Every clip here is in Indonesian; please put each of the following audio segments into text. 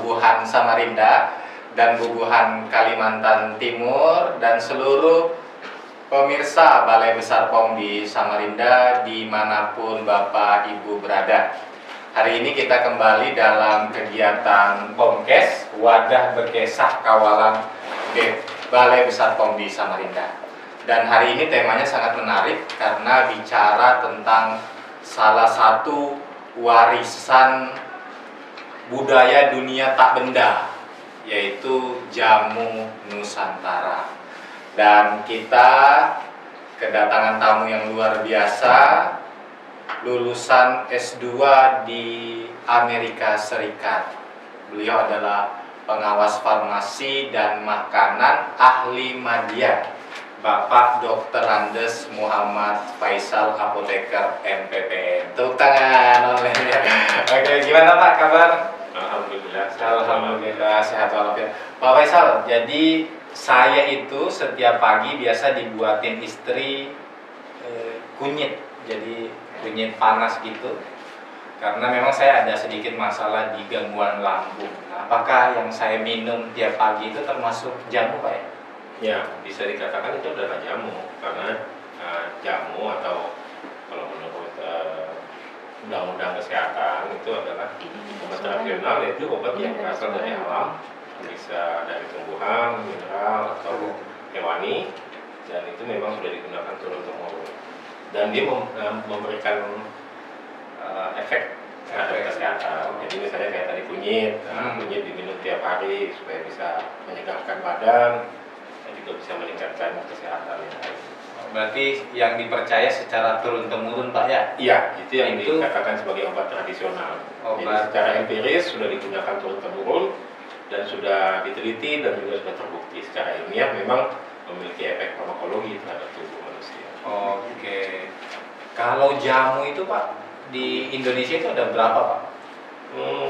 Bubuhan Samarinda dan Bubuhan Kalimantan Timur dan seluruh pemirsa Balai Besar POM di Samarinda dimanapun Bapak Ibu berada. Hari ini kita kembali dalam kegiatan POMKes, Wadah Berkesah Kawalan Balai Besar POM di Samarinda. Dan hari ini temanya sangat menarik karena bicara tentang salah satu warisan budaya dunia tak benda, yaitu jamu Nusantara. Dan kita kedatangan tamu yang luar biasa, lulusan S2 di Amerika Serikat. Beliau adalah pengawas farmasi dan makanan ahli media, Bapak Dr. Andes Muhammad Faisal, apoteker MPPN. Tepuk tangan. Oke, gimana Pak kabar? Alhamdulillah sehat walafiat. Pak Faisal, jadi saya itu setiap pagi biasa dibuatin istri kunyit, jadi kunyit panas gitu. Karena memang saya ada sedikit masalah di gangguan lambung. Apakah yang saya minum tiap pagi itu termasuk jamu Pak ya? Ya, bisa dikatakan itu adalah jamu, karena jamu atau kalau menurut undang-undang kesehatan itu adalah obat tradisional, yaitu obat yang berasal dari alam, bisa dari tumbuhan, mineral atau hewani, dan itu memang sudah digunakan turun-temurun, dan dia memberikan efek terhadap kesehatan. Jadi misalnya kayak tadi kunyit, kunyit diminum tiap hari supaya bisa menyegarkan badan, juga bisa meningkatkan kesehatan yang lain. Berarti yang dipercaya secara turun-temurun Pak ya? Iya, itu yang dikatakan sebagai obat tradisional. Jadi secara empiris sudah digunakan turun-temurun dan sudah diteliti dan juga sudah terbukti secara ilmiah memang memiliki efek farmakologi terhadap tubuh manusia. Oke. Kalau jamu itu Pak di Indonesia itu ada berapa Pak?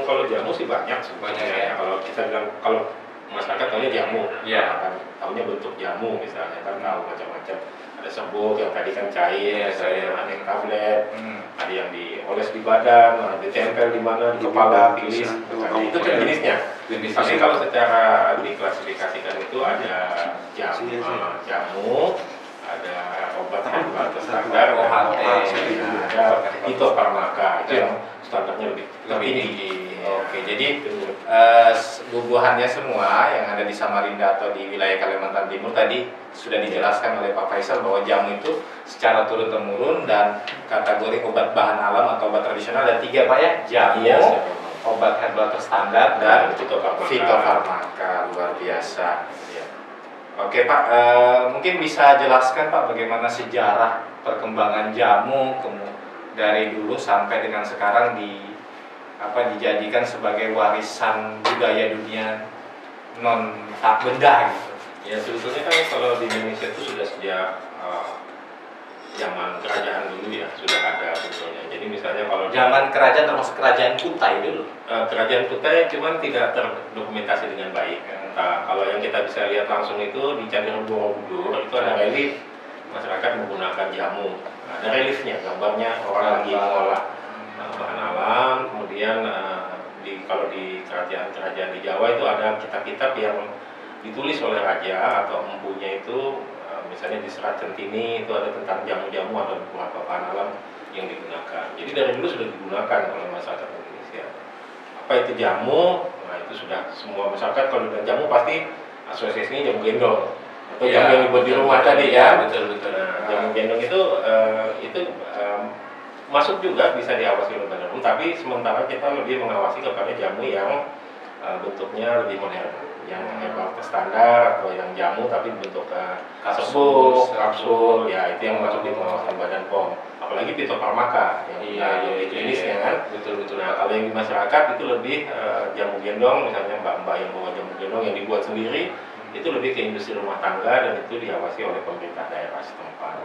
Kalau jamu sih banyak sebenarnya. Kalau kita bilang, kalau masyarakat tahunya jamu, ya. Kan tahunya bentuk jamu misalnya, kan tahu macam-macam. Ada serbuk yang tadi kan cair, ada yang tablet, ada yang dioles di badan, ada ditempel di mana, di kepala, pilis. Itu kan jenisnya. Tapi kalau secara diklasifikasikan itu ada jamu, ada obat herbal standar, ada fitofarmaka, itu yang standarnya lebih tinggi. Oke, jadi bubuhannya semua yang ada di Samarinda atau di wilayah Kalimantan Timur tadi sudah dijelaskan oleh Pak Faisal bahwa jamu itu secara turun-temurun dan kategori obat bahan alam atau obat tradisional ada 3 Pak ya, jamu, obat herbal terstandar dan fitofarmaka. Luar biasa. Oke Pak, mungkin bisa jelaskan Pak bagaimana sejarah perkembangan jamu dari dulu sampai dengan sekarang dijadikan sebagai warisan budaya dunia non tak benda gitu. Ya sebetulnya kan kalau di Indonesia itu sudah sejak zaman kerajaan dulu ya sudah ada sebetulnya. Jadi misalnya kalau zaman kerajaan termasuk kerajaan Kutai dulu. Kerajaan Kutai cuman tidak terdokumentasi dengan baik. Nah, kalau yang kita bisa lihat langsung itu di Candi Borobudur itu ada relief masyarakat menggunakan jamu. Ada reliefnya, gambarnya orang lagi mengolah bahan alam. Kemudian kalau di kerajaan-kerajaan di Jawa itu ada kitab-kitab yang ditulis oleh raja atau empunya itu, misalnya di Serat Centini itu ada tentang jamu-jamu atau beberapa bahan alam yang digunakan. Jadi dari dulu sudah digunakan oleh masyarakat Indonesia. Apa itu jamu? Nah itu sudah semua masyarakat kalau dengan jamu pasti asosiasinya jamu gendong atau jamu yang dibuat di rumah tadi ya. Betul. Nah, jamu gendong itu masuk juga bisa diawasi oleh Badan POM, tapi sementara kita lebih mengawasi kepada jamu yang bentuknya lebih modern, yang herbal standar atau yang jamu tapi bentuk serbuk, kapsul, ya itu yang masuk di pengawasan Badan POM. Apalagi fitofarmaka yang jenisnya kan. Betul. Nah kalau yang di masyarakat itu lebih jamu gendong, misalnya mbak-mbak yang bawa jamu gendong yang dibuat sendiri, itu lebih ke industri rumah tangga dan itu diawasi oleh pemerintah daerah setempat.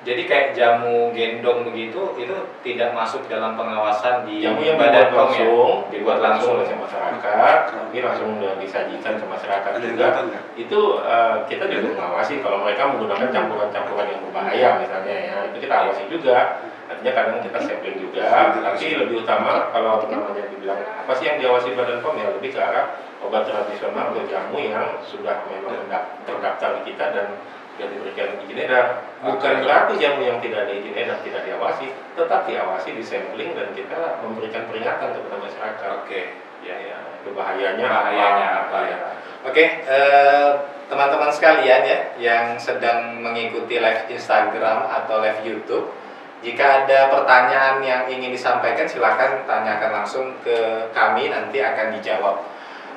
Jadi kayak jamu gendong begitu itu tidak masuk dalam pengawasan di jamu yang Badan POM dibuat langsung oleh masyarakat, tapi langsung disajikan ke masyarakat juga. Itu kita juga mengawasi kalau mereka menggunakan campuran-campuran yang berbahaya misalnya ya, itu kita awasi juga. Artinya Hanya kadang kita sampling juga, tapi lebih utama kalau namanya dibilang apa sih yang diawasi Badan POM ya lebih ke arah obat tradisional atau jamu yang sudah memang terdaftar di kita dan sudah diberikan izin edar. Bukan berarti jamu yang tidak ada izin edar tidak diawasi, tetap diawasi, disampling dan kita memberikan peringatan kepada masyarakat. Oke, Ya, itu bahayanya apa ya. Oke, teman-teman sekalian ya yang sedang mengikuti live Instagram atau live YouTube, jika ada pertanyaan yang ingin disampaikan silahkan tanyakan langsung ke kami, nanti akan dijawab.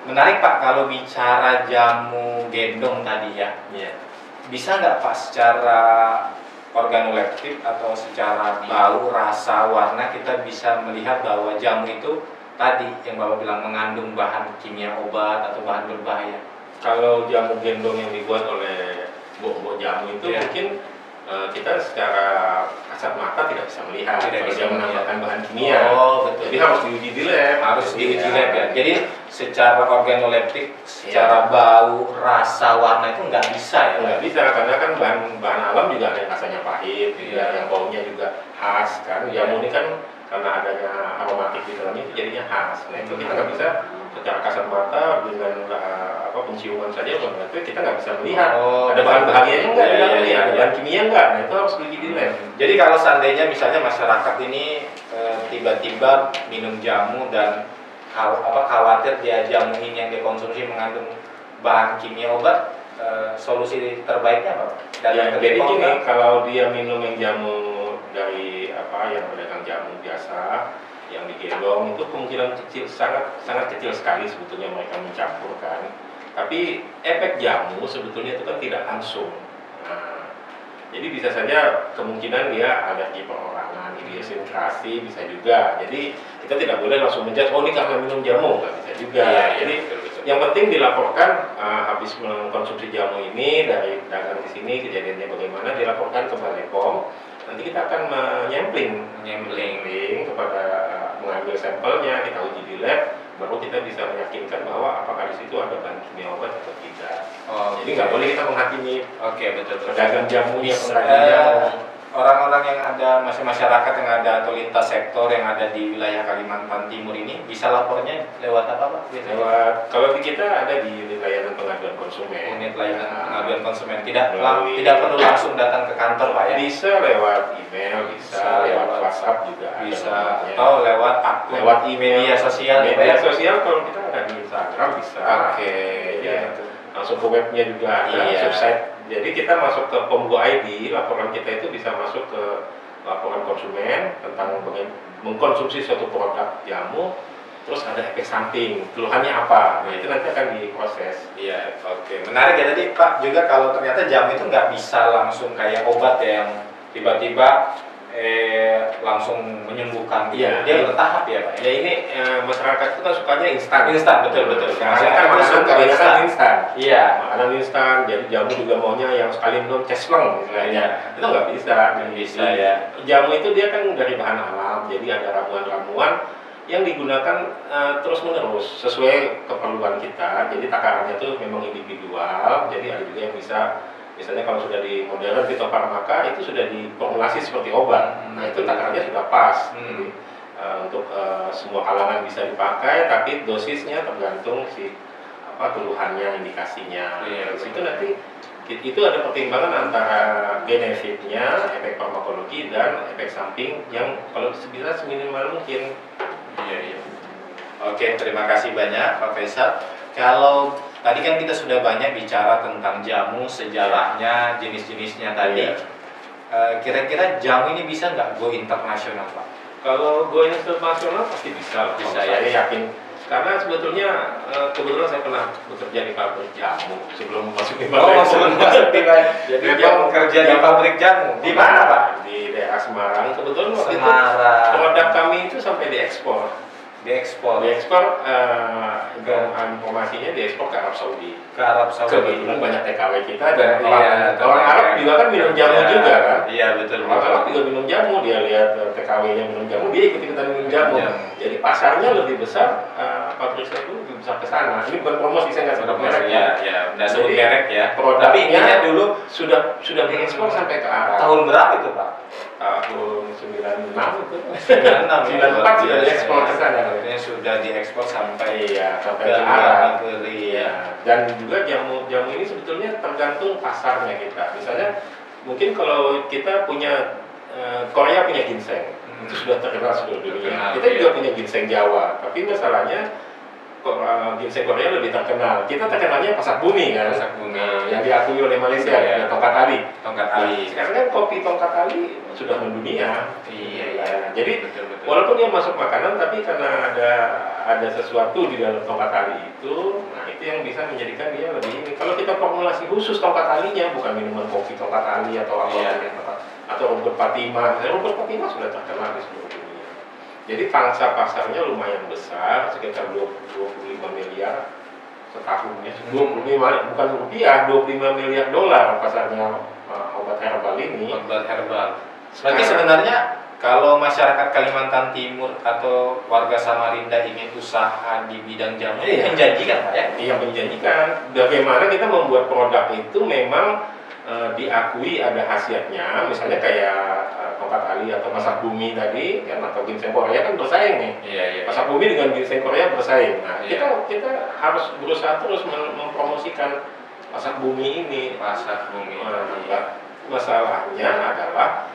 Menarik Pak, kalau bicara jamu gendong tadi ya, bisa nggak Pak secara organoleptik atau secara bau, rasa, warna kita bisa melihat bahwa jamu itu tadi yang Bapak bilang mengandung bahan kimia obat atau bahan berbahaya? Kalau jamu gendong yang dibuat oleh mbok-mbok jamu itu mungkin kita secara kasat mata tidak bisa melihat kalau dia menambahkan bahan kimia. Oh, betul. Jadi harus diuji di lab. Harus diuji lab ya. Jadi secara organoleptik, secara bau, rasa, warna itu nggak bisa ya? Nggak bisa, karena kan bahan alam juga ada yang rasanya pahit, yang baunya juga khas kan. Jamu ini kan karena adanya aromatik di dalamnya itu jadinya khas. Nah itu kita nggak bisa secara kasat mata dengan penciuman saja, itu kita nggak bisa melihat ada bahan bahannya enggak di dalamnya, ada bahan kimia enggak. Nah itu harus diuji di lab. Jadi kalau seandainya misalnya masyarakat ini tiba-tiba minum jamu dan khawatir dia jamu ini yang dikonsumsi mengandung bahan kimia obat, solusi terbaiknya apa? Ya, jadi gini, kalau dia minum yang jamu dari yang pedagang jamu biasa yang digendong itu kemungkinan kecil, sangat kecil sekali sebetulnya mereka mencampurkan. Tapi efek jamu sebetulnya itu kan tidak langsung. Nah, jadi bisa saja kemungkinan dia alergi perorangan, idiosinkrasi bisa juga. Jadi kita tidak boleh langsung menjudge, oh ini karena minum jamu, nggak bisa juga. Jadi yang penting dilaporkan habis mengkonsumsi jamu ini dari dagang di sini kejadiannya bagaimana, dilaporkan ke Balai POM. Nanti kita akan menyampling kepada mengambil sampelnya, kita uji di lab, baru kita bisa meyakinkan bahwa apakah di situ ada bahan kimia obat atau tidak. Jadi nggak boleh kita menghakimi betul. pedagang jamu yang orang-orang yang ada masyarakat yang ada atau lintas sektor yang ada di wilayah Kalimantan Timur ini bisa lapornya lewat apa Pak? Lewat, kalau di kita ada di layanan pengaduan konsumen. Unit layanan pengaduan konsumen. Tidak perlu langsung datang ke kantor Pak ya? Bisa lewat email, bisa lewat WhatsApp juga bisa, atau lewat akun, lewat email, media sosial. Media sosial kalau kita ada di Instagram bisa. Ya. Langsung ke webnya juga ada, website. Jadi kita masuk ke POM Go ID, laporan kita itu bisa masuk ke laporan konsumen tentang mengkonsumsi suatu produk jamu, terus ada efek samping, keluhannya apa, nah itu nanti akan diproses. Iya, menarik ya tadi Pak, juga kalau ternyata jamu itu nggak bisa langsung kayak obat ya, yang tiba-tiba langsung menyembuhkan gitu. Dia bertahap ya Pak? Ya ini masyarakat itu kan sukanya instan. Betul. Masyarakat makanan instan. Iya. Makanan instan, jadi jamu juga maunya yang sekali minum cesleng misalnya. Itu nggak bisa. Ya. Jamu itu dia kan dari bahan alam, jadi ada ramuan-ramuan yang digunakan terus-menerus sesuai keperluan kita. Jadi takarannya itu memang individual. Jadi ada juga yang bisa, misalnya kalau sudah di modern fitofarmaka itu sudah diformulasi seperti obat. Nah itu takarannya sudah pas. Jadi untuk semua kalangan bisa dipakai, tapi dosisnya tergantung keluhannya, indikasinya. Di situ nanti itu ada pertimbangan antara benefitnya, efek farmakologi dan efek samping yang kalau bisa seminimal mungkin. Iya. Oke, terima kasih banyak Pak Faisal. Kalau tadi kan kita sudah banyak bicara tentang jamu, sejarahnya, jenis-jenisnya tadi. Kira-kira jamu ini bisa nggak go internasional Pak? Kalau go internasional pasti bisa. Saya yakin. Karena sebetulnya kebetulan saya pernah bekerja di pabrik jamu sebelum masuk di pabrik. Jadi dia bekerja di pabrik jamu. Di mana Pak? Di daerah Semarang. Kebetulan waktu itu produk kami itu sampai diekspor. Diekspor informasinya diekspor ke Arab Saudi. Kebetulan banyak TKW kita dan orang Arab juga kan minum jamu juga kan. Iya betul. Orang Arab juga minum jamu, dia lihat TKW-nya minum jamu, dia ikut-ikutan minum jamu. Jadi pasarnya lebih besar pabrik saya itu besar ke sana. Ini bukan promosi, saya nggak sebut merek ya, ya, nggak sebut merek ya. Produknya Tapi intinya dulu sudah diekspor sampai ke Arab. tahun berapa itu Pak? Tahun 96 itu. 96 94 sudah diekspor ke sana. Artinya sudah diekspor sampai Sampai ke ke Arab. ya. Dan juga jamu ini sebetulnya tergantung pasarnya kita. Misalnya mungkin kalau kita punya Korea punya ginseng, itu sudah terkenal seluruh dunia. Kita juga punya ginseng Jawa, tapi masalahnya ginseng Korea lebih terkenal. Kita terkenalnya pasak bumi kan, yang diakui oleh Malaysia, ya, tongkat tali. Sekarang kan kopi tongkat tali sudah mendunia. Iya. Jadi Betul. walaupun dia masuk makanan, tapi karena ada sesuatu di dalam tongkat tali itu, nah itu yang bisa menjadikan dia lebih ini. Kalau kita formulasi khusus tongkat talinya, bukan minuman kopi tongkat tali atau apa atau rumput Fatimah. Rumput Fatimah sudah terkenal di seluruh dunia. Jadi pangsa pasarnya lumayan besar, sekitar 25 miliar setahunnya. 25 bukan rupiah, 25 miliar dolar pasarnya obat herbal ini. Obat herbal. Berarti sebenarnya kalau masyarakat Kalimantan Timur atau warga Samarinda ingin usaha di bidang jamu, menjanjikan Pak ya? Iya, menjanjikan. Bagaimana kita membuat produk itu memang diakui ada khasiatnya, misalnya kayak tongkat tali atau pasak bumi tadi, kan, atau ginseng Korea kan bersaing nih. Iya. Pasak bumi dengan ginseng Korea bersaing. Nah, kita harus berusaha terus mempromosikan pasak bumi ini. Pasak bumi. Masalahnya adalah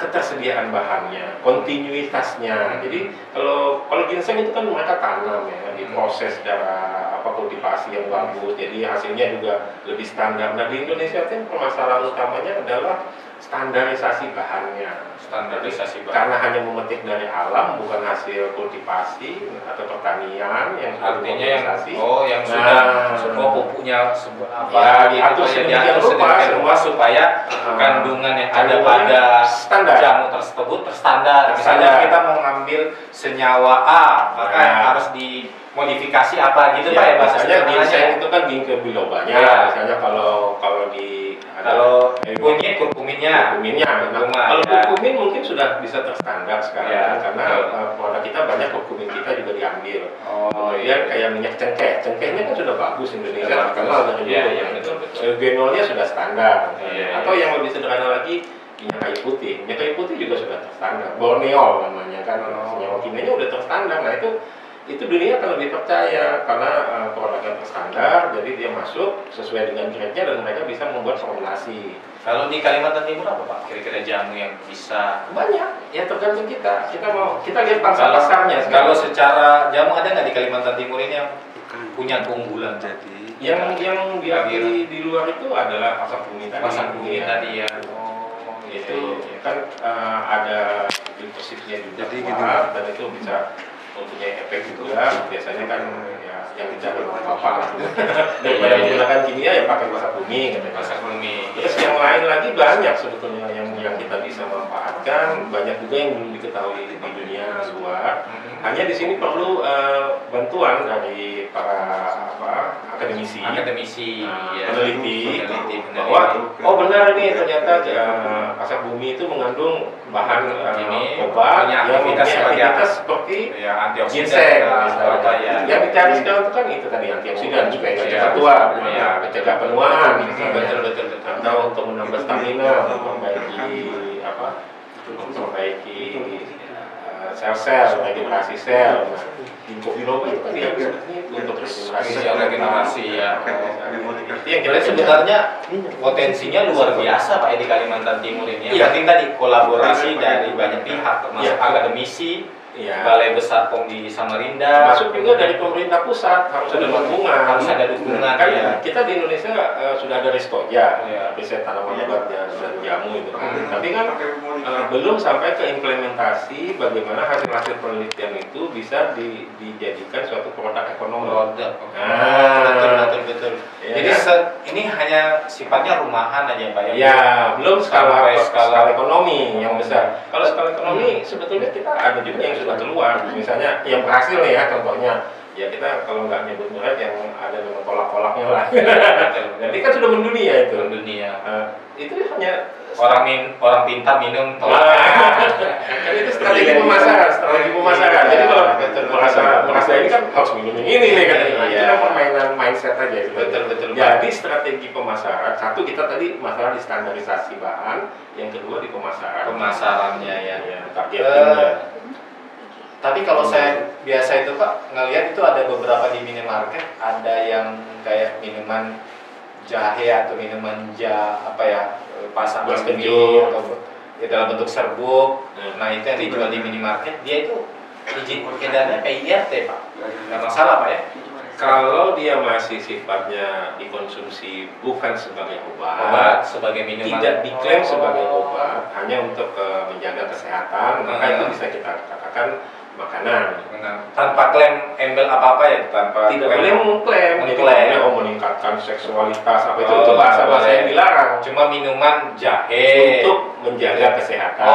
ketersediaan bahannya, kontinuitasnya. Jadi kalau ginseng itu kan mereka tanam ya, diproses secara kultivasi yang bagus, jadi hasilnya juga lebih standar. Nah di Indonesia itu permasalahan utamanya adalah standarisasi bahannya. Karena hanya memetik dari alam, bukan hasil kultivasi atau pertanian yang artinya yang semua pupuknya diatur semua supaya kandungan yang ada pada standar jamu tersebut terstandar. Misalnya kita mau ngambil senyawa A, maka harus dimodifikasi apa gitu Pak ya bahasanya. Ginseng itu kan ginkgo bilobanya. Misalnya kalau kurkuminnya. Kalau kurkumin mungkin sudah bisa terstandar sekarang karena produk kita banyak kurkumin kita juga diambil. Kemudian kayak minyak cengkehnya kan sudah bagus, Indonesia terkenal dari dulu. Genolnya sudah standar. Atau yang lebih sederhana lagi, minyak kayu putih. Minyak kayu putih juga sudah terstandar. Borneol namanya kan, senyawa kimianya udah terstandar. Nah itu dunia akan lebih percaya karena produknya terstandar, jadi dia masuk sesuai dengan grade-nya dan mereka bisa membuat formulasi. Kalau di Kalimantan Timur apa Pak? Kira-kira jamu yang bisa banyak, ya tergantung kita. Kita lihat pangsa pasarnya. Kalau secara jamu ada nggak di Kalimantan Timur ini yang punya keunggulan? Jadi yang diakui di luar itu adalah pasak bumi tadi. Pasak bumi tadi ya. Itu kan ada glifosidnya juga kuat, dan itu bisa mempunyai efek juga. Biasanya kan ya yang dicari apa daripada menggunakan kimia ya pakai pasak bumi. Terus yang lain lagi banyak sebetulnya yang kita bisa manfaatkan, banyak juga yang belum diketahui di dunia luar. Hanya di sini perlu bantuan dari para akademisi, peneliti bahwa benar nih ternyata pasak bumi itu mengandung bahan obat yang aktivitas seperti ginseng. Yang dicari sekarang itu kan itu tadi antioksidan supaya cepat tua, mencegah penuaan, atau untuk menambah stamina, memperbaiki sel-sel, regenerasi sel. Ginkgo biloba itu kan untuk regenerasi ya. Jadi sebenarnya potensinya luar biasa Pak di Kalimantan Timur ini. Yang penting tadi kolaborasi dari banyak pihak, termasuk akademisi, Balai Besar POM di Samarinda, masuk juga dari pemerintah pusat, harus ada dukungan. Kan kita di Indonesia sudah ada Ristoja, riset tanaman obat dan jamu itu. Tapi kan belum sampai ke implementasi bagaimana hasil-hasil penelitian itu bisa dijadikan suatu produk ekonomi. Betul. Jadi ini hanya sifatnya rumahan aja Pak ya. Ya, belum skala ekonomi yang besar. Kalau skala ekonomi sebetulnya kita ada juga yang sudah keluar. Misalnya yang berhasil nih ya, contohnya Ya kita kalau nggak nyebut merek yang ada nama kolak-kolaknya lah. Nanti kan sudah mendunia itu. Mendunia. Itu hanya orang pintar minum tolak. Kan itu strategi pemasaran. Jadi kalau merasa ini kan harus minum ini nih kan. Itu kan permainan mindset aja. Betul. Jadi strategi pemasaran, satu kita tadi masalah di standarisasi bahan, yang kedua di Pemasarannya ya. Targetingnya. Tapi kalau saya biasa itu Pak ngelihat itu ada beberapa di minimarket, ada yang kayak minuman jahe atau minuman pasangan mie atau ya dalam bentuk serbuk. Nah itu yang dijual di minimarket, dia itu izin edarnya PIRT Pak, nggak masalah Pak ya? Kalau dia masih sifatnya dikonsumsi bukan sebagai Obat sebagai minuman, tidak diklaim sebagai obat, hanya untuk menjaga kesehatan, maka itu bisa kita katakan makanan. Tanpa klaim embel apa-apa ya, tanpa tidak boleh mengklaim, meningkatkan seksualitas itu bahasa-bahasa yang dilarang. Cuma minuman jahe untuk menjaga kesehatan.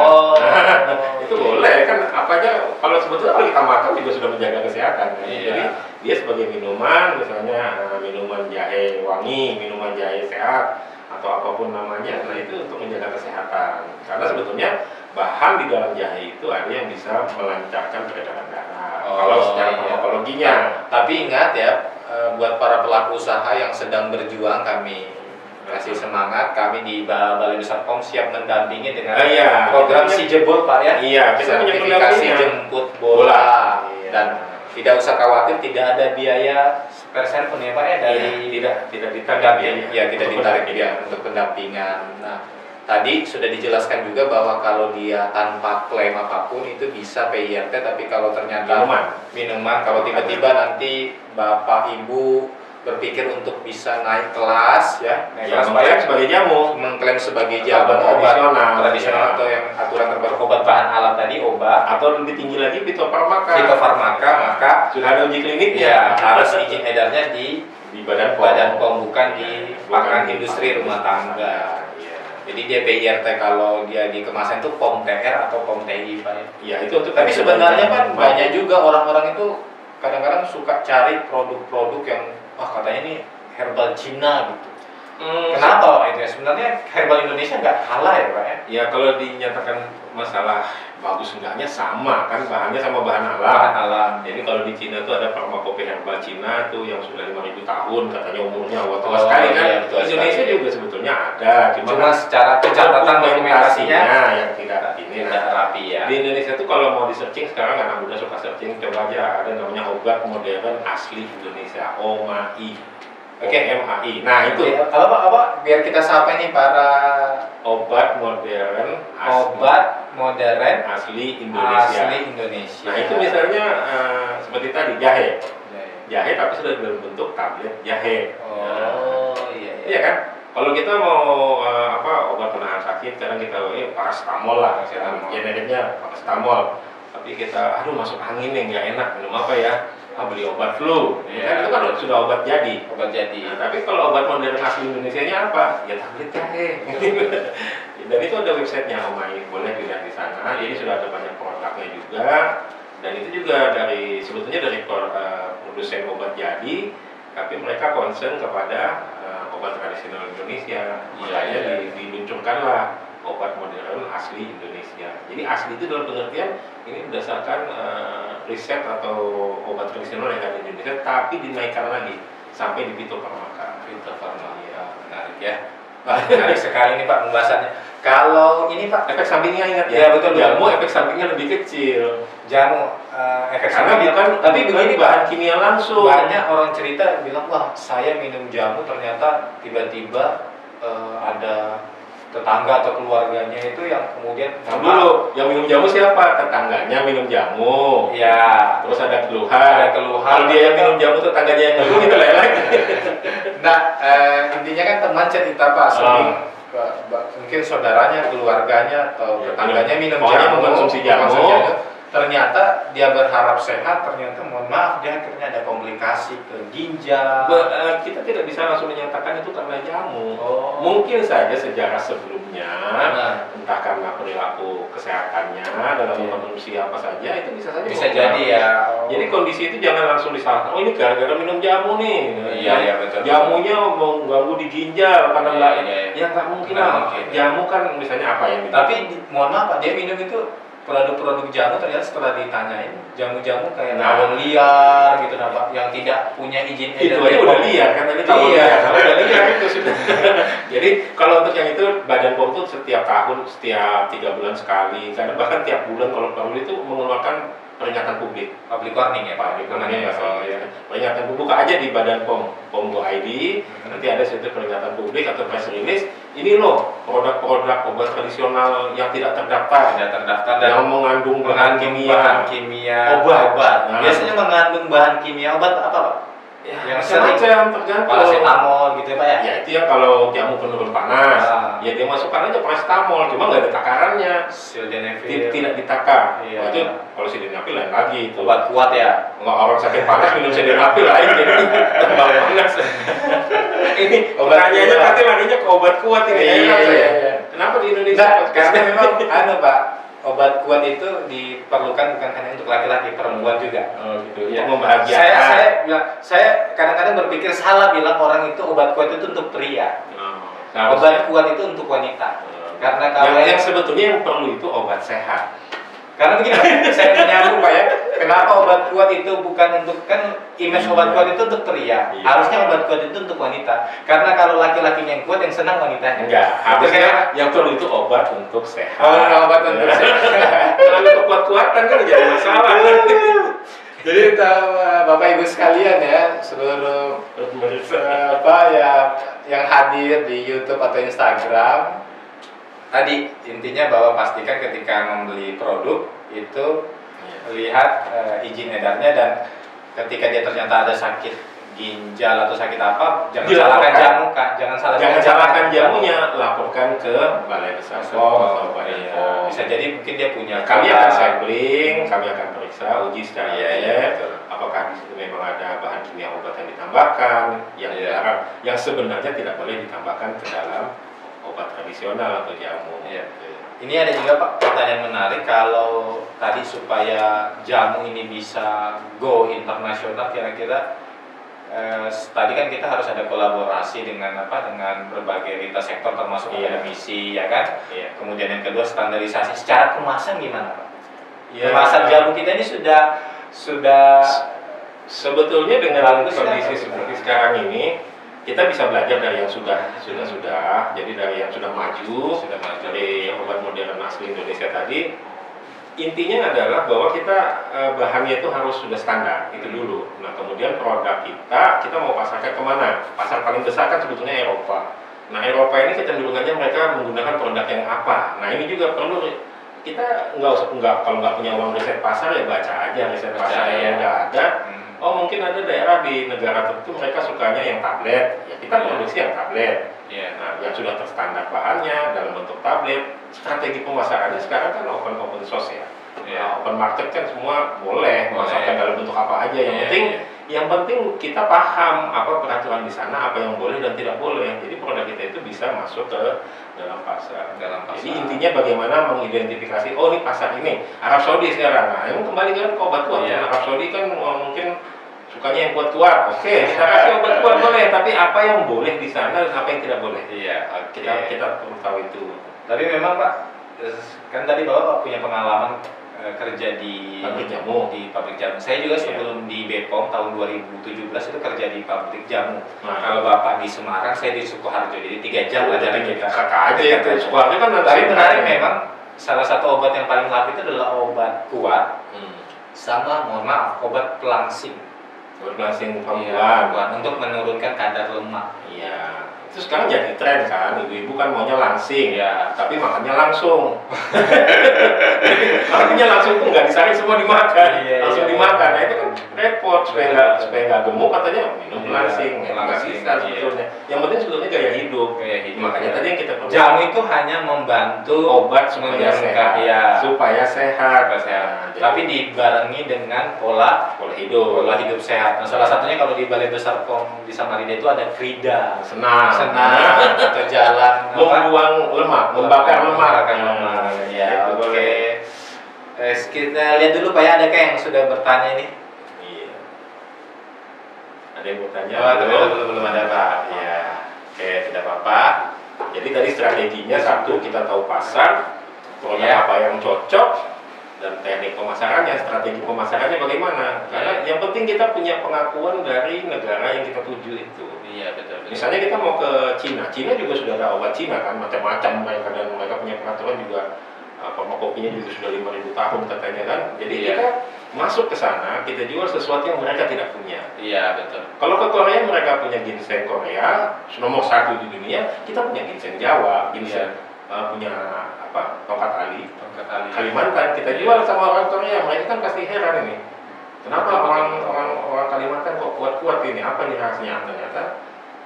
Itu boleh kan, apanya kalau sebetulnya kalau kita makan juga sudah menjaga kesehatan kan? Iya. Jadi dia sebagai minuman, misalnya minuman jahe wangi, minuman jahe sehat atau apapun namanya, nah itu untuk menjaga kesehatan. Karena sebetulnya bahan di dalam jahe itu ada yang bisa melancarkan peredaran darah. Kalau secara farmakologinya. Tapi ingat ya, buat para pelaku usaha yang sedang berjuang, kami kasih semangat. Kami di Balai Besar POM siap mendampingi dengan program Si Jebol Pak ya. Iya, sertifikasi jemput bola. Dan tidak usah khawatir, tidak ada biaya persen pun ya Pak ya dari tidak ditarik ya, tidak ditarik dia untuk pendampingan. Nah, tadi sudah dijelaskan juga bahwa kalau dia tanpa klaim apapun itu bisa PIRT, tapi kalau ternyata minuman kalau tiba-tiba nanti Bapak Ibu berpikir untuk bisa naik kelas ya, mengklaim sebagai jamu, obat tradisional atau yang aturan terbaru obat bahan alam tadi, obat atau lebih tinggi lagi fitofarmaka, maka sudah ada uji kliniknya, harus izin edarnya di Badan POM, bukan di pakan industri rumah tangga. Jadi dia PIRT kalau dia di kemasan itu POM TR atau POM TI Pak ya. Iya, itu tapi sebenarnya kan banyak juga orang-orang itu kadang-kadang suka cari produk-produk yang katanya ini herbal Cina gitu. Kenapa Pak itu ya? Sebenarnya herbal Indonesia nggak kalah ya Pak ya? Ya kalau dinyatakan masalah bagus enggaknya sama kan, bahannya sama bahan alam. Jadi kalau di Cina tuh ada farmakope herbal Cina tuh yang sudah 5.000 tahun katanya umurnya, tua sekali kan. Iya, Indonesia juga sebetulnya ada, cuma secara pencatatan dokumentasinya yang tidak ini rapi ya. Di Indonesia tuh kalau mau di searching sekarang anak muda suka searching, coba aja ada namanya obat modern asli Indonesia, OMAI. MAI. Nah itu apa biar kita sapa ini para obat modern asli Indonesia. Nah itu misalnya seperti tadi jahe tapi sudah dalam bentuk tablet jahe. Iya kan? Kalau kita mau obat penahan sakit, kadang kita paracetamol lah, generiknya paracetamol. Tapi kita masuk angin nih nggak enak, minum apa ya? Beli obat flu, kan itu kan sudah obat jadi. Nah, tapi kalau obat modern asli Indonesia-nya apa? Ya tablet jahe. Dan itu ada websitenya OMAI, boleh dilihat di sana. Jadi sudah ada banyak produknya juga. Dan itu juga sebetulnya dari produsen obat jadi, tapi mereka concern kepada obat tradisional Indonesia. Makanya diluncurkanlah obat modern asli Indonesia. Jadi asli itu dalam pengertian ini berdasarkan riset atau obat tradisional yang ada di Indonesia, tapi dinaikkan lagi sampai di fitofarmaka. Menarik ya. Menarik sekali nih Pak pembahasannya. Kalau ini Pak, efek sampingnya ingat ya? Betul. Jamu efek sampingnya lebih kecil. Jamu efek sampingnya tapi begini bahan kimia langsung. Banyak orang cerita bilang, wah saya minum jamu ternyata tiba-tiba ada tetangga atau keluarganya itu yang kemudian yang minum jamu siapa? Tetangganya minum jamu. Ya. Terus ada keluhan. Kalau dia yang minum jamu, tetangganya yang ngeluh gitu lagi. Nah, intinya kan teman cerita Pak, sering mungkin saudaranya, keluarganya atau tetangganya minum jamu, mengkonsumsi jamu. ternyata dia berharap sehat, ternyata mohon maaf dia akhirnya ada komplikasi ke ginjal. Kita tidak bisa langsung menyatakan itu karena jamu. Mungkin saja sejarah sebelumnya, entah karena perilaku kesehatannya dalam mengkonsumsi apa saja, itu bisa saja. Bisa jadi ya. Jadi kondisi itu jangan langsung disalahkan. Oh ini gara-gara minum jamu nih. Iya betul. Jamunya mengganggu di ginjal karena nggak. Ya nggak mungkin lah. Mungkin. Jamu kan misalnya apa yang. Tapi mohon maaf Pak, dia minum itu produk-produk jamu, ternyata setelah ditanyain jamu-jamu kayak rawon liar gitu Pak, yang tidak punya izin itu aja udah liar kan tadi tahu ya, udah liar itu sudah. Jadi kalau untuk yang itu Badan POM itu setiap tahun, setiap 3 bulan sekali, kadang bahkan tiap bulan kalau perlu itu mengeluarkan peringatan publik, public warning ya Pak. Peringatan publik, buka aja di Badan POM, POM.id, nanti ada situ peringatan publik atau press release. Ini loh produk-produk obat tradisional yang tidak terdaftar dan yang mengandung bahan kimia, obat. Nah, biasanya mengandung bahan kimia obat apa Pak? Ya, yang sering tergantung paracetamol gitu Pak ya? Ya itu yang kalau jamu penurun panas, ya dia masukkan aja paracetamol, cuma nggak ada takarannya. Sildenafil tidak ditakar. Iya. Itu kalau sildenafil lain lagi itu. Obat kuat ya? Nggak, orang sakit panas minum sildenafil lain jadi tambah panas. Ini pertanyaannya pasti larinya ke obat kuat ini. Iya. Kenapa di Indonesia? Karena memang Pak, obat kuat itu diperlukan bukan hanya untuk laki-laki, perempuan juga. Gitu. Ya. Untuk membahagiakan. Saya kadang-kadang berpikir salah bilang orang itu obat kuat itu untuk pria. Obat kuat itu untuk wanita. Karena kalau yang sebetulnya yang perlu itu obat sehat. Karena begini Pak, saya menyambung Pak ya. Kenapa obat kuat itu bukan untuk, kan image obat kuat itu untuk pria. Harusnya obat kuat itu untuk wanita. Karena kalau laki-lakinya yang kuat, yang senang wanitanya. Enggak, harusnya yang perlu itu obat untuk sehat. Obat untuk sehat. Kalau untuk kuat-kuatan kan jadi masalah. Jadi Bapak Ibu sekalian ya, seluruh yang hadir di YouTube atau Instagram, tadi intinya bahwa pastikan ketika membeli produk itu lihat izin edarnya, dan ketika dia ternyata ada sakit ginjal atau sakit apa, jangan salahkan jamu Kak, jangan salahkan jamunya, laporkan ke Balai Besar POM atau Badan POM. Bisa jadi mungkin dia punya. Kami akan sampling, kami akan periksa, uji secara apakah di situ memang ada bahan kimia obat yang ditambahkan, yang sebenarnya tidak boleh ditambahkan ke dalam obat tradisional atau jamu. Ini ada juga Pak pertanyaan menarik, kalau tadi supaya jamu ini bisa go internasional, kira-kira tadi kan kita harus ada kolaborasi dengan berbagai lintas sektor termasuk akademisi ya kan. Kemudian yang kedua standarisasi secara kemasan gimana Pak? Kemasan jamu kita ini sudah sebetulnya dengan kondisi seperti sekarang ini kita bisa belajar dari yang sudah. Jadi dari yang sudah maju dari obat modern asli Indonesia tadi. Intinya adalah bahwa kita bahannya itu harus sudah standar itu dulu. Nah kemudian produk kita mau pasarkan kemana? Pasar paling besar kan sebetulnya Eropa. Nah Eropa ini kecenderungannya mereka menggunakan produk yang apa? Nah ini juga perlu kita kalau nggak punya uang riset pasar ya baca aja riset pasar yang nggak ada. Oh mungkin ada daerah di negara tertentu mereka sukanya yang tablet, ya kita produksi yang tablet. Nah, yang sudah terstandar bahannya dalam bentuk tablet. Strategi pemasarannya sekarang kan open source ya. Open market kan semua boleh memasarkan dalam bentuk apa aja. Yang penting kita paham apa peraturan di sana, apa yang boleh dan tidak boleh. Jadi produk kita itu bisa masuk ke dalam pasar. Jadi intinya bagaimana mengidentifikasi, oh ini pasar ini Arab Saudi sekarang. Nah, yang kembali kan ke obat kuat. Arab Saudi kan mungkin sukanya yang kuat-kuat. Oke, kita kasih obat kuat boleh, tapi apa yang boleh di sana dan apa yang tidak boleh? Kita perlu tahu itu. Tapi memang Pak, kan tadi Bapak punya pengalaman kerja di pabrik jamu. Saya juga sebelum di BPOM tahun 2017 itu kerja di pabrik jamu. Kalau Bapak di Semarang, saya di Sukoharjo, jadi 3 jam lah dari kita. Kakak aja itu. Sukoharjo kan ada. Tapi menarik memang, salah satu obat yang paling laku itu adalah obat kuat, sama mohon maaf obat pelangsing. Pelangsing perempuan untuk menurunkan kadar lemak. Itu sekarang jadi tren kan, ibu-ibu kan maunya langsing tapi makannya langsung. Artinya langsung tuh nggak disaring semua dimakan, langsung dimakan. Nah itu kan repot supaya nggak gemuk, katanya minum langsing, nggak bisa sebetulnya. Yang penting sebetulnya gaya hidup. Makanya tadi yang kita jamu itu hanya membantu obat supaya sehat, supaya sehat. Tapi dibarengi dengan pola hidup sehat. Nah, salah satunya kalau di Balai Besar POM di Samarinda itu ada krida, senam atau jalan membuang lemak, membakar lemak. Ya, oke. Kita lihat dulu Pak ya, adakah yang sudah bertanya ini? Iya. Ada yang bertanya? Belum ada Pak. Iya. Oke, tidak apa-apa. Jadi tadi strateginya satu, kita tahu pasar, produk apa yang cocok, dan teknik pemasarannya, strategi pemasarannya bagaimana. Karena yang penting kita punya pengakuan dari negara yang kita tuju itu. Iya, betul. Misalnya kita mau ke Cina juga sudah ada obat Cina kan, macam-macam mereka, dan mereka punya peraturan juga. Farmakopinya juga sudah 5.000 tahun katanya kan. Jadi kita masuk ke sana, kita jual sesuatu yang mereka tidak punya. Iya, betul. Kalau ke Korea mereka punya ginseng Korea, nomor 1 di dunia. Kita punya ginseng Jawa, ginseng punya tongkat ali. Kalimantan kita jual sama orang Korea, mereka kan pasti heran ini. Kenapa orang Kalimantan kok kuat-kuat ini? Apa nih rahasianya? Ternyata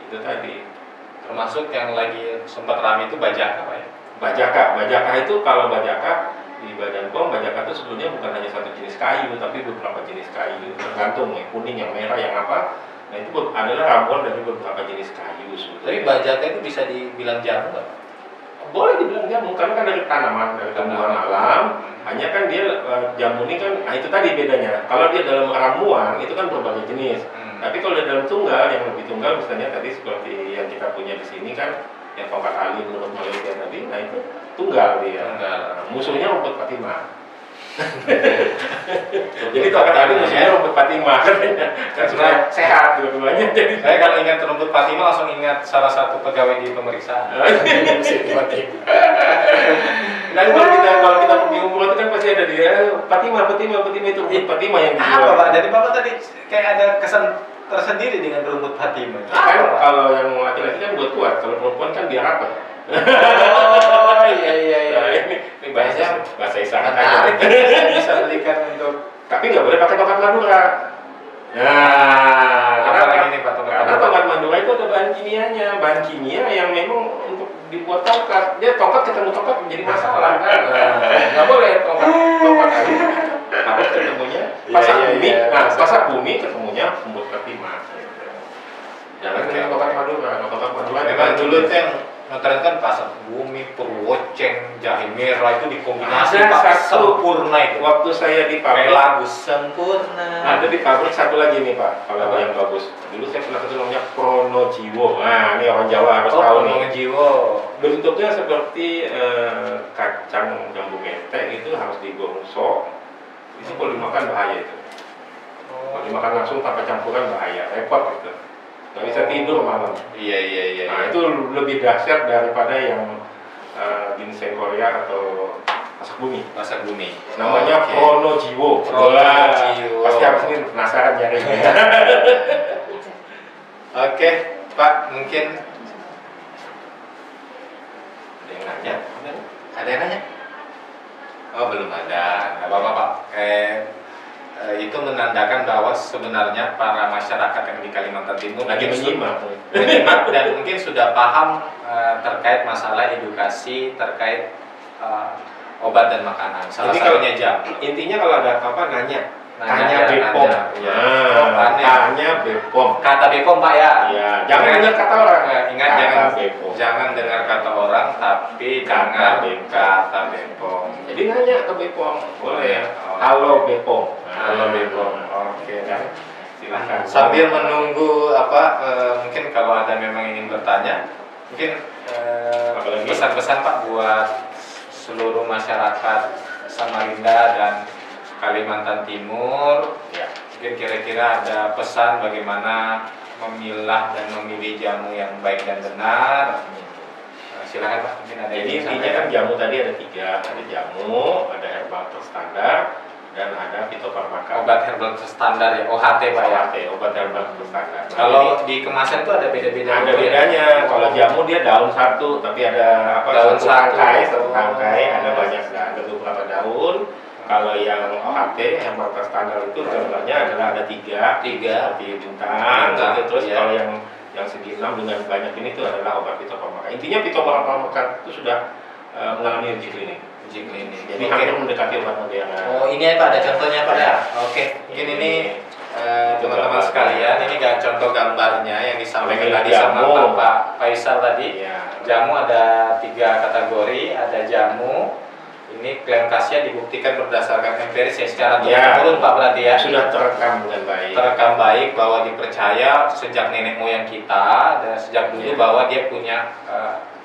itu tadi. Termasuk yang lagi sempat ramai itu bajaka Pak ya. Bajaka itu, kalau bajaka di Badan POM, bajaka itu sebetulnya bukan hanya satu jenis kayu, tapi beberapa jenis kayu, tergantung yang kuning, yang merah, yang apa. Nah itu adalah ramuan dari beberapa jenis kayu sebetulnya. Tapi bajaka itu bisa dibilang jamu nggak? Boleh dibilang jamu, karena kan dari tanaman, dari tumbuhan alam. Hanya kan dia jamu ini kan, nah itu tadi bedanya. Kalau dia dalam ramuan itu kan berbagai jenis. Tapi kalau dia dalam tunggal, yang lebih tunggal, misalnya tadi seperti yang kita punya di sini kan, yang tongkat ali menurut Malaysia tadi, nah itu tunggal dia. Musuhnya rumput Fatimah. Jadi tongkat ali musuhnya rumput Fatimah katanya. Kan supaya sehat dua-duanya. Jadi saya kalau ingat rumput Fatimah langsung ingat salah satu pegawai di pemeriksaan. Dan kalau kita pergi umroh itu kan pasti ada dia Fatimah itu rumput Fatimah yang dijual. Apa Pak? Jadi Bapak tadi kayak ada kesan tersendiri dengan rumput Fatimah. Kan kalau yang laki-laki kan buat kuat, kalau perempuan kan biar rapat. Oh iya. Nah, ini bahasa isyarat aja. Bisa belikan untuk. Tapi nggak boleh pakai tongkat Madura. Nah, karena tongkat Madura itu ada bahan kimia yang memang untuk dibuat tongkat. Dia tongkat ketemu tongkat menjadi masalah kan. Nggak boleh tongkat ali. Harus ketemunya pasak bumi. Nah, pasak bumi ketemunya rumput Fatimah. Jangan dengan tongkat Madura. Tongkat Madura memang dulu itu yang ngetren kan pasak bumi, Purwoceng, jahe merah itu dikombinasi sempurna itu. Waktu saya di pabrik lagu sempurna. Ada di pabrik satu lagi nih Pak, kalau yang bagus. Dulu saya pernah ketemu namanya Pronojiwo. Nah, ini orang Jawa harus tahu nih. Pronojiwo. Bentuknya seperti kacang jambu getek, itu harus digosok. Itu kalau dimakan bahaya itu. Kalau dimakan langsung tanpa campuran bahaya, repot gitu. Nggak bisa tidur malam. Iya. Nah itu lebih dahsyat daripada yang ginseng Korea atau pasak bumi. Namanya Pronojiwo. Pasti habis ini penasaran nyarinya. Oke, Pak, mungkin ada yang nanya? Oh, belum ada. Nggak apa-apa, Pak. Itu menandakan bahwa sebenarnya para masyarakat yang di Kalimantan Timur lagi menyimak dan mungkin sudah paham terkait masalah edukasi terkait obat dan makanan. Salah satunya jamu. Intinya kalau ada apa-apa tanya BPOM. Tanya BPOM. Kata BPOM Pak ya. Iya. Jangan dengar kata orang. Ingat jangan dengar kata orang, tapi dengar kata BPOM. Jadi nanya ke BPOM, boleh ya. Halo BPOM. Halo BPOM. Oke kan. Silakan. Sambil menunggu mungkin kalau ada memang ingin bertanya, mungkin pesan-pesan Pak buat seluruh masyarakat Samarinda dan Kalimantan Timur. Ya. Mungkin kira-kira ada pesan bagaimana memilah dan memilih jamu yang baik dan benar. Silakan Pak, mungkin ada. Jadi intinya kan jamu tadi ada 3, ada jamu, ada herbal terstandar, dan ada fitofarmaka. Obat herbal terstandar ya, OHT Pak ya. Obat herbal terstandar. Nah, kalau di kemasan itu ada beda-beda. Ada bedanya. Kalau jamu dia daun satu, tapi ada daun satu tangkai, ada banyak, ada beberapa daun. Kalau yang OHT yang standar itu gambarnya adalah ada tiga seperti bintang, terus kalau yang segi 6 dengan banyak ini itu adalah obat fitofarmaka. Intinya fitofarmaka itu sudah mengalami uji klinik. Jadi hampir mendekati obat modern. Oh, ini Pak ada contohnya Pak ya? Oke. Mungkin ini teman-teman sekalian, ini contoh gambarnya yang disampaikan tadi sama Pak Faisal tadi. Ya. Jamu ada 3 kategori, ada jamu. Ini klaim khasiat dibuktikan berdasarkan empiris ya secara turun Pak berarti ya. Sudah terekam dengan baik. Terekam baik bahwa dipercaya sejak nenek moyang kita dan sejak dulu bahwa dia punya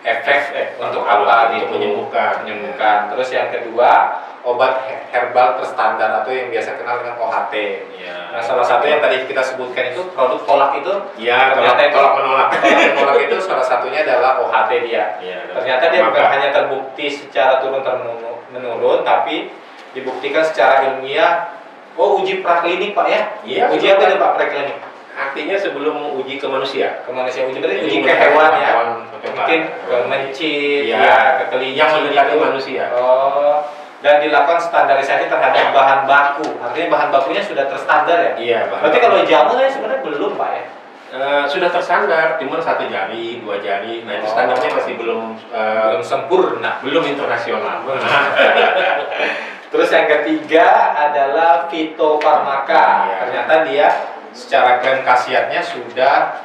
efek untuk apa untuk gitu, menyembuhkan. Terus yang kedua obat herbal terstandar atau yang biasa kenal dengan OHT. Ya. Nah, salah satu yang tadi kita sebutkan itu produk tolak itu, ya, ternyata itu tolak menolak. Tolak menolak itu salah satunya adalah OHT dia. Ya, ternyata dia bukan hanya terbukti secara turun menurun, tapi dibuktikan secara ilmiah. Oh, uji praklinik Pak ya? Iya. Uji apa itu Pak praklinik? Artinya sebelum uji ke manusia. Ke manusia uji berarti uji ke hewan ya. Mungkin ke mencit, ya, ke kelinci yang mendekati manusia. Oh, dan dilakukan standarisasi terhadap bahan baku. Artinya bahan bakunya sudah terstandar ya? Iya. Berarti kalau jamu ya sebenarnya belum Pak ya? Sudah terstandar, cuma 1 jari, 2 jari. Nah, itu standarnya masih belum sempurna, belum internasional. Terus yang ketiga adalah fitofarmaka. Ya. Ternyata dia secara klaim khasiatnya sudah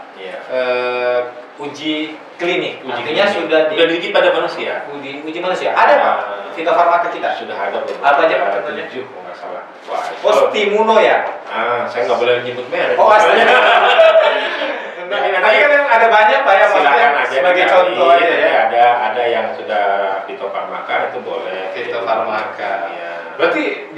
uji klinik. Artinya sudah diuji pada manusia. Uji manusia. Ada Pak fitofarmaka kita? Sudah ada. Apa aja Pak contohnya? 7 kalau nggak salah. Wah, oh, Stimuno ya? Saya nggak boleh nyebut merek. Oh, aslinya. Tadi kan ada banyak Pak ya, silakan aja sebagai contoh aja ya. Ada yang sudah fitofarmaka itu boleh. Fitofarmaka. Ya. Berarti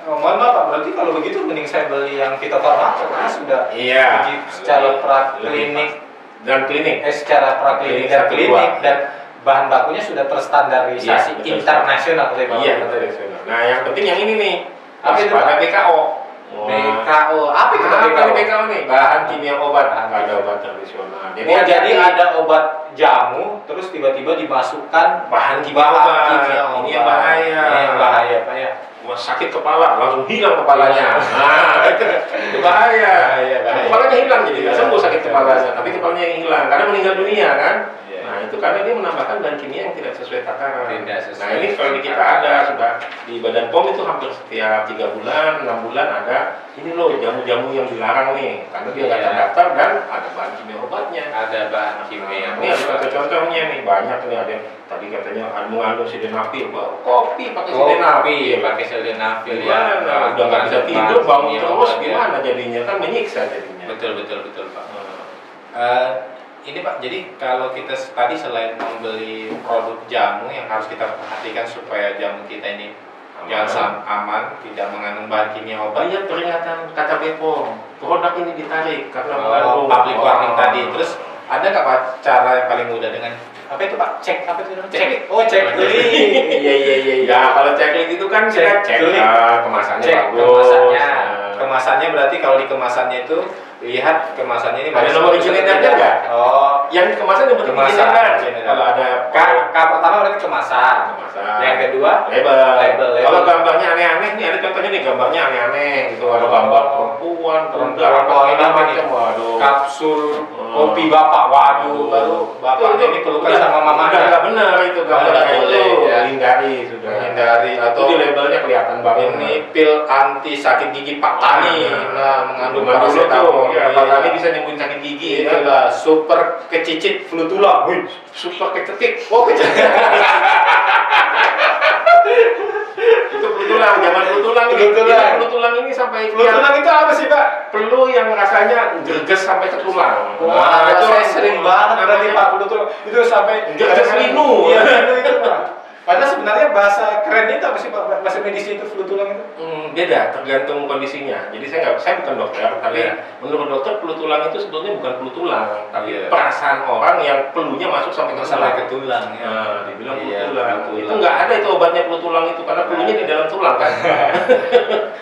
mohon maaf Pak, berarti kalau begitu mending saya beli yang fitofarmaka karena sudah uji secara praklinik dan klinik. Secara praklinik dan klinik dan bahan bakunya sudah terstandarisasi internasional Pak. Iya, internasional. Nah, yang penting yang ini nih. Apa itu pada BKO. BKO. Apa itu BKO nih? Bahan kimia obat. Ada obat tradisional. Jadi ada obat jamu terus tiba-tiba dimasukkan bahan kimia obat. Ini yang bahaya. Ini yang bahaya Pak ya. Sakit kepala langsung hilang kepalanya. Nah, itu bahaya. Kepalanya hilang jadi nggak sembuh sakit kepalanya, tapi kepalanya yang hilang karena meninggal dunia kan. Nah, itu karena dia menambahkan bahan kimia yang tidak sesuai takaran. Nah, ini kalau di kita ada sudah di Badan POM itu hampir setiap 3 bulan, 6 bulan ada ini loh jamu-jamu yang dilarang nih karena dia nggak terdaftar dan ada bahan kimia obatnya. Ada bahan kimia. Ini ada contoh-contohnya nih banyak nih ada yang tadi katanya mengandung sildenafil. Kopi pakai sildenafil. Pakai sildenafil ya. Udah nggak bisa tidur bangun terus gimana jadinya kan menyiksa jadinya. Betul Pak. Ini Pak, jadi kalau kita tadi selain membeli produk jamu yang harus kita perhatikan supaya jamu kita ini jangan aman, tidak mengandung bahan kimia obat. Banyak peringatan kata BPOM, produk ini ditarik karena mengandung public warning tadi. Terus ada nggak Pak cara yang paling mudah dengan apa itu Pak? Cek apa itu? Cek Iya. Ya kalau checklist itu kan kita cek kemasannya bagus. Kemasannya berarti kalau di kemasannya itu lihat kemasannya ini ada nomor izin edarnya nggak? Oh, yang kemasan yang penting izin edar. Kalau ada pertama berarti kemasan. Yang kedua label. Kalau gambarnya aneh-aneh nih ada contohnya nih gambarnya aneh-aneh gitu ada gambar perempuan, macam waduh. Kapsul kopi bapak waduh baru bapaknya ini pelukan sama mamanya. Nggak benar itu gambar itu hindari atau di labelnya kelihatan banget. Ini pil anti sakit gigi Pak Tani. Nah, mengandung paracetamol. Pak Tani bisa nyembuhin sakit gigi. Itulah super kecicit flu tulang. Wih, super kecetik. Oh, kecetik. Itu flu tulang, zaman flu tulang ini. Flu tulang ini sampai flu tulang itu apa sih Pak? Flu yang rasanya gerges sampai ke tulang. Wah, itu saya sering banget berarti Pak flu tulang. Itu sampai gerges linu. Iya, linu itu Pak. Padahal sebenarnya bahasa kerennya itu apa sih Pak? Bahasa medis itu flu tulang itu? Beda, tergantung kondisinya. Jadi saya bukan dokter, tapi menurut dokter flu tulang itu sebetulnya bukan flu tulang, tapi perasaan orang yang pelunya masuk sampai ke tulang. Nah, dibilang flu tulang. Itu nggak ada itu obatnya flu tulang itu karena pelunya di dalam tulang kan.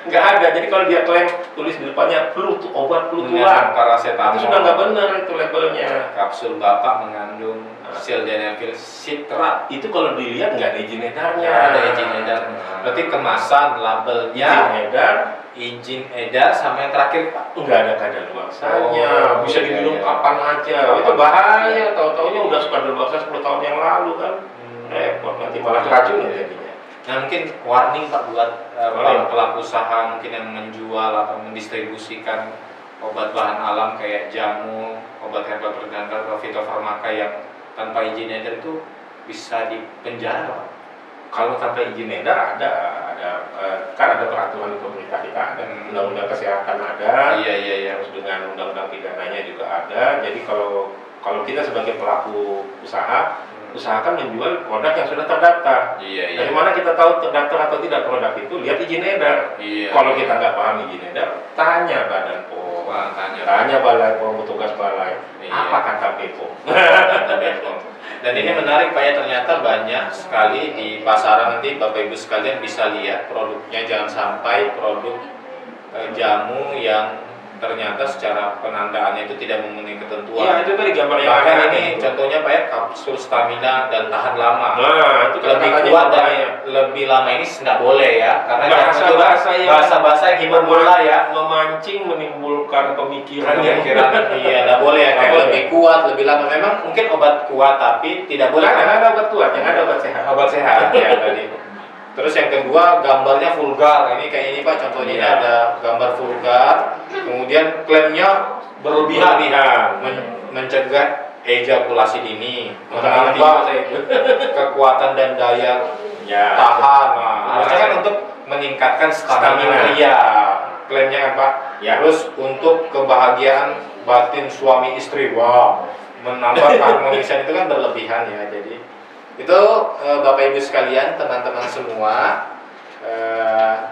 Nggak ada. Jadi kalau dia klaim tulis di depannya obat flu tulang, paracetamol. itu sudah nggak benar itu labelnya. kapsul Bapak mengandung sildenafil sitrat. Itu kalau dilihat nggak ada izin edarnya. Nggak ada izin edar. Berarti kemasan, labelnya, izin edar sama yang terakhir Pak. Nggak ada kadaluarsanya. Bisa diminum iya. kapan aja. Itu bahaya. Tahu-taunya udah suka kadaluarsa 10 tahun yang lalu kan. Repot nanti malah keracunan jadinya. Nah mungkin warning Pak buat pelaku usaha mungkin yang menjual atau mendistribusikan obat bahan alam kayak jamu, obat herbal bergantar atau fitofarmaka yang tanpa izin edar itu bisa dipenjara Pak. Kalau tanpa izin edar kan ada peraturan di pemerintah kita, ada undang-undang kesehatan ada, Iya. terus dengan undang-undang pidananya juga ada. Jadi kalau kita sebagai pelaku usaha usahakan menjual produk yang sudah terdaftar. Iya. Dari mana kita tahu terdaftar atau tidak produk itu? Lihat izin edar. Iya. Kalau kita nggak paham izin edar, tanya Badan POM, tanya Balai POM, petugas balai. Iya. Apa kata BPOM? Dan ini menarik Pak ya, ternyata banyak sekali di pasaran, nanti Bapak Ibu sekalian bisa lihat produknya, jangan sampai produk jamu yang ternyata secara penandaannya itu tidak memenuhi ketentuan. Iya, itu tadi gambar yang bahkan ada ini contohnya Pak ya, kapsul stamina dan tahan lama. Nah, itu lebih kuat dan lebih lama ini nggak boleh ya, karena bahasa-bahasa yang hiperbola ya, memancing, menimbulkan pemikiran. Iya, nggak boleh ya, kayak lebih kuat, lebih lama. Memang mungkin obat kuat tapi tidak boleh. Nggak ada obat kuat, yang ada obat sehat. Obat sehat ya tadi. Terus yang kedua, gambarnya vulgar. Ini kayak ini Pak, contohnya ini ada gambar vulgar. Kemudian klaimnya berlebihan, mencegah ejakulasi dini, menambah kekuatan dan daya tahan. Harusnya kan untuk meningkatkan stamina pria. Klaimnya kan Pak. Ya. Terus untuk kebahagiaan batin suami istri. Wow. Menambah keharmonisan itu kan berlebihan ya. Jadi itu Bapak Ibu sekalian, teman-teman semua,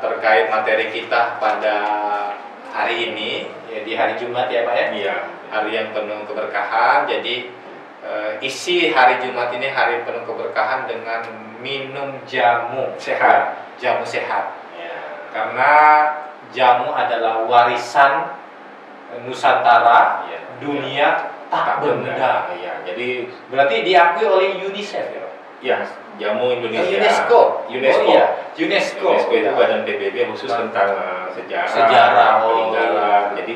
terkait materi kita pada hari ini ya, di hari Jumat ya Pak ya. Iya. Hari yang penuh keberkahan. Jadi isi hari Jumat ini hari penuh keberkahan dengan minum jamu Sehat. Jamu sehat. Ya. Karena jamu adalah warisan Nusantara, dunia tak benda. Ya, jadi berarti diakui oleh UNICEF ya Pak? ya, jamu Indonesia. UNESCO. UNESCO. Oh, iya. UNESCO. UNESCO itu badan PBB khusus tentang sejarah peninggalan. Jadi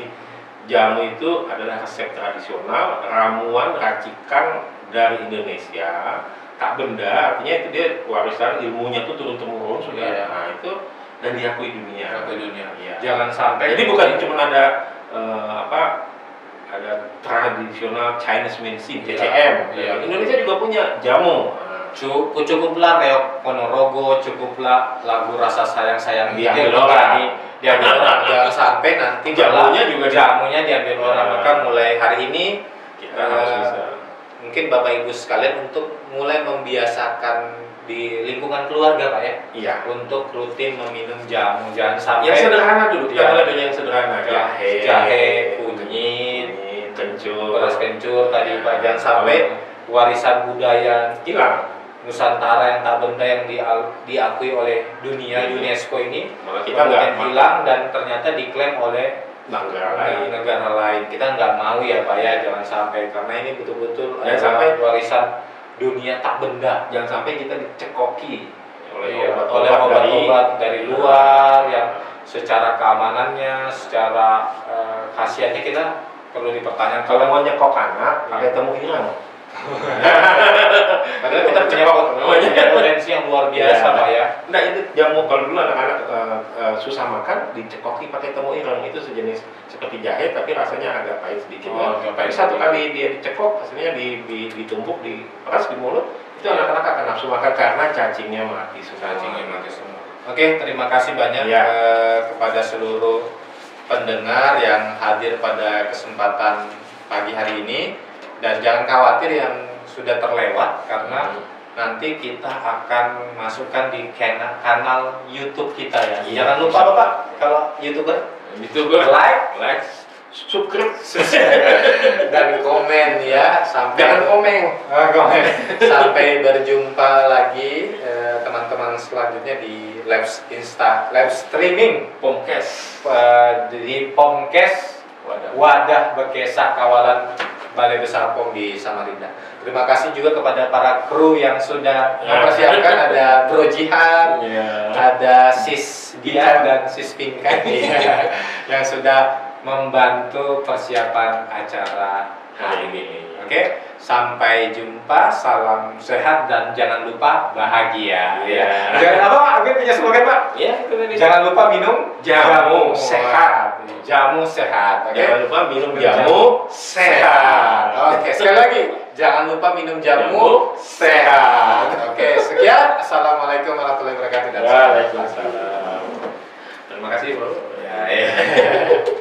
jamu itu adalah resep tradisional, ramuan racikan dari Indonesia, tak benda. Artinya itu dia warisan ilmunya itu turun temurun sudah. Iya. Nah itu dan diakui dunia. Iya. Jangan sampai. Jadi bukan cuma ada ada tradisional Chinese medicine (TCM). Iya. Indonesia juga punya jamu. Cukuplah reok Ponorogo, cukuplah lagu rasa sayang diambil orang. Diambil orang. Jangan sampai nanti jamunya diambil orang. Maka mulai hari ini kita harus bisa. Mungkin Bapak Ibu sekalian untuk mulai membiasakan di lingkungan keluarga Pak ya. Iya. Untuk rutin meminum jamu. Jangan sampai yang sederhana dulu. Kita mulai dari yang sederhana. Jahe, kunyit, beras kencur tadi Pak. Jangan sampai warisan budaya hilang. Nusantara yang tak benda yang diakui oleh dunia UNESCO ini malah kita nggak hilang dan ternyata diklaim oleh negara lain. Kita nggak mau ya Pak ya, jangan sampai, karena ini betul-betul sampai warisan dunia tak benda. Jangan sampai kita dicekoki oleh obat-obat dari luar yang secara keamanannya, secara khasiatnya kita perlu dipertanyakan. Kalau mau nyekok anak pakai temu ireng. Padahal kita punya potensi yang luar biasa Pak ya. Nah itu jamu, kalau dulu anak-anak susah makan dicekoki pakai temu ireng, itu sejenis seperti jahe tapi rasanya agak pahit sedikit. Tapi satu kali dia dicekok, hasilnya ditumbuk, diperas di mulut, itu anak-anak akan nafsu makan karena cacingnya mati semua. Oke, terima kasih banyak kepada seluruh pendengar yang hadir pada kesempatan pagi hari ini. Dan jangan khawatir yang sudah terlewat, karena nanti kita akan masukkan di kanal YouTube kita ya. Jangan lupa Bapak, kalau YouTuber like, subscribe dan komen ya. Jangan komen. Sampai berjumpa lagi teman-teman selanjutnya di live streaming Pomkes di Pomkes Wadah Bekesah Kawalan Balai Besar POM di Samarinda. Terima kasih juga kepada para kru yang sudah mempersiapkan, ada Bro Jihan, ada Sis Dia dan Sis Pinkan yang sudah membantu persiapan acara hari ini. Oke, sampai jumpa, salam sehat dan jangan lupa bahagia. Jangan apa? Aku punya slogan, Pak. Jangan lupa minum jamu sehat. Jamu sehat. Oke. Jangan lupa minum jamu sehat. Oke, sekali lagi, jangan lupa minum jamu sehat. Oke, sekian. Assalamualaikum warahmatullahi wabarakatuh. Waalaikumsalam. Terima kasih, Bro. Ya.